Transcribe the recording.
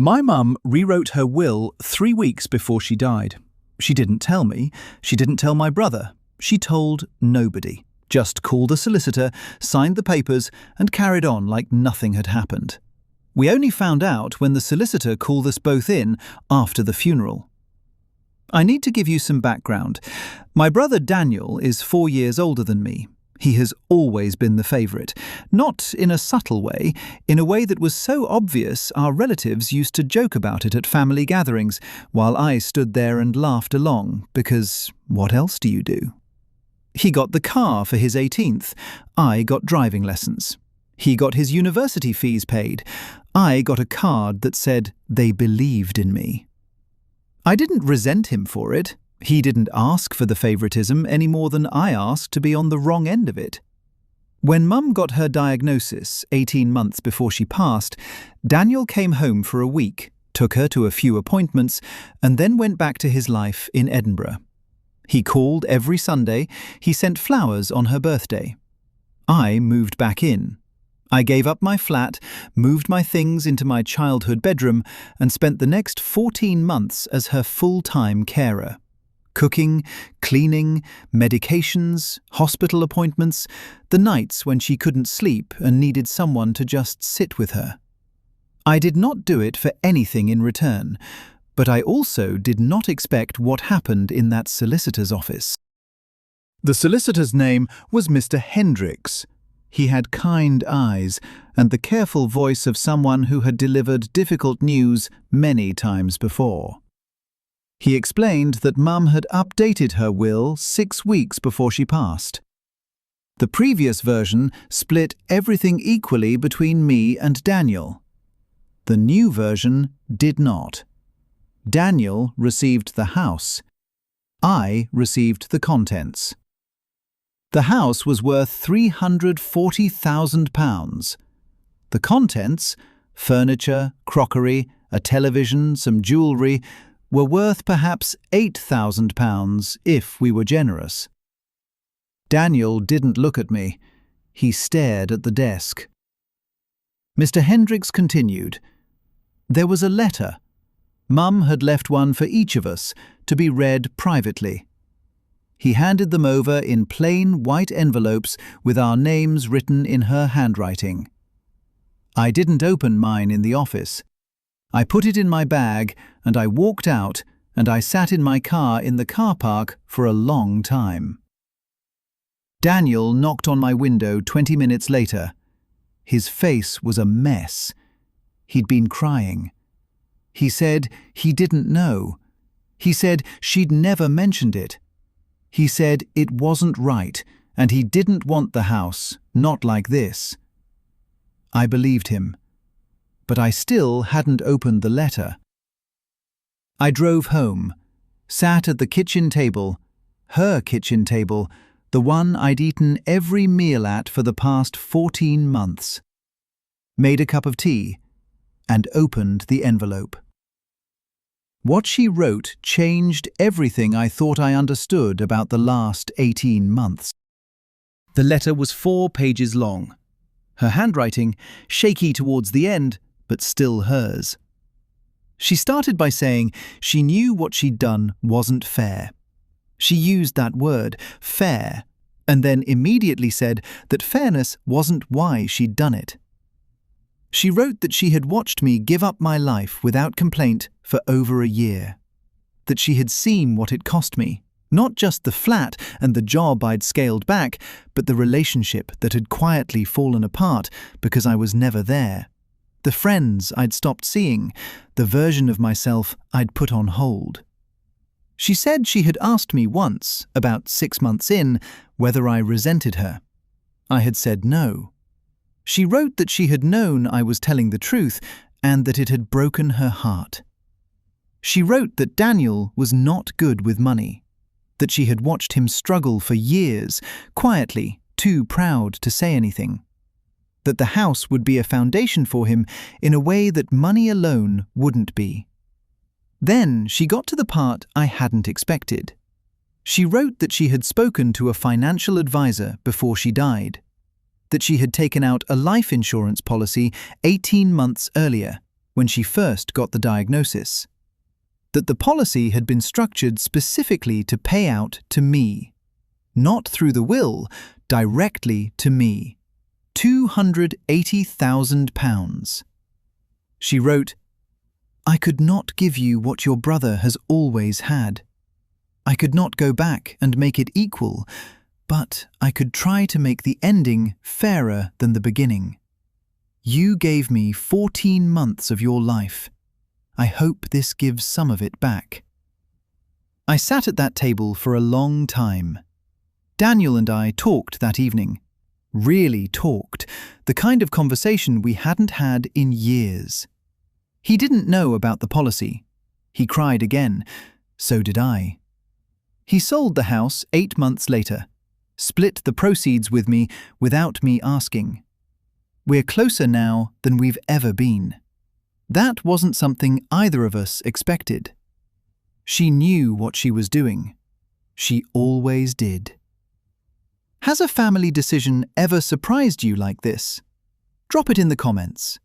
My mum rewrote her will 3 weeks before she died. She didn't tell me. She didn't tell my brother. She told nobody. Just called a solicitor, signed the papers, and carried on like nothing had happened. We only found out when the solicitor called us both in after the funeral. I need to give you some background. My brother Daniel is 4 years older than me. He has always been the favourite, not in a subtle way, in a way that was so obvious our relatives used to joke about it at family gatherings, while I stood there and laughed along, because what else do you do? He got the car for his 18th. I got driving lessons. He got his university fees paid. I got a card that said they believed in me. I didn't resent him for it. He didn't ask for the favouritism any more than I asked to be on the wrong end of it. When Mum got her diagnosis 18 months before she passed, Daniel came home for a week, took her to a few appointments, and then went back to his life in Edinburgh. He called every Sunday. He sent flowers on her birthday. I moved back in. I gave up my flat, moved my things into my childhood bedroom, and spent the next 14 months as her full-time carer. Cooking, cleaning, medications, hospital appointments, the nights when she couldn't sleep and needed someone to just sit with her. I did not do it for anything in return, but I also did not expect what happened in that solicitor's office. The solicitor's name was Mr. Hendricks. He had kind eyes and the careful voice of someone who had delivered difficult news many times before. He explained that Mum had updated her will 6 weeks before she passed. The previous version split everything equally between me and Daniel. The new version did not. Daniel received the house. I received the contents. The house was worth £340,000. The contents, furniture, crockery, a television, some jewellery, were worth perhaps £8,000 if we were generous. Daniel didn't look at me. He stared at the desk. Mr. Hendricks continued. There was a letter. Mum had left one for each of us to be read privately. He handed them over in plain white envelopes with our names written in her handwriting. I didn't open mine in the office. I put it in my bag and I walked out and I sat in my car in the car park for a long time. Daniel knocked on my window 20 minutes later. His face was a mess. He'd been crying. He said he didn't know. He said she'd never mentioned it. He said it wasn't right and he didn't want the house, not like this. I believed him. But I still hadn't opened the letter. I drove home, sat at the kitchen table, her kitchen table, the one I'd eaten every meal at for the past 14 months, made a cup of tea, and opened the envelope. What she wrote changed everything I thought I understood about the last 18 months. The letter was 4 pages long. Her handwriting, shaky towards the end, but still hers. She started by saying she knew what she'd done wasn't fair. She used that word, fair, and then immediately said that fairness wasn't why she'd done it. She wrote that she had watched me give up my life without complaint for over a year, that she had seen what it cost me, not just the flat and the job I'd scaled back, but the relationship that had quietly fallen apart because I was never there. The friends I'd stopped seeing, the version of myself I'd put on hold. She said she had asked me once, about 6 months in, whether I resented her. I had said no. She wrote that she had known I was telling the truth and that it had broken her heart. She wrote that Daniel was not good with money, that she had watched him struggle for years, quietly, too proud to say anything. That the house would be a foundation for him in a way that money alone wouldn't be. Then she got to the part I hadn't expected. She wrote that she had spoken to a financial advisor before she died, that she had taken out a life insurance policy 18 months earlier, when she first got the diagnosis. That the policy had been structured specifically to pay out to me. Not through the will, directly to me. £280,000. She wrote, "I could not give you what your brother has always had. I could not go back and make it equal, but I could try to make the ending fairer than the beginning. You gave me 14 months of your life. I hope this gives some of it back." I sat at that table for a long time. Daniel and I talked that evening. Really talked, the kind of conversation we hadn't had in years. He didn't know about the policy. He cried again. So did I. He sold the house 8 months later, split the proceeds with me without me asking. We're closer now than we've ever been. That wasn't something either of us expected. She knew what she was doing. She always did. Has a family decision ever surprised you like this? Drop it in the comments.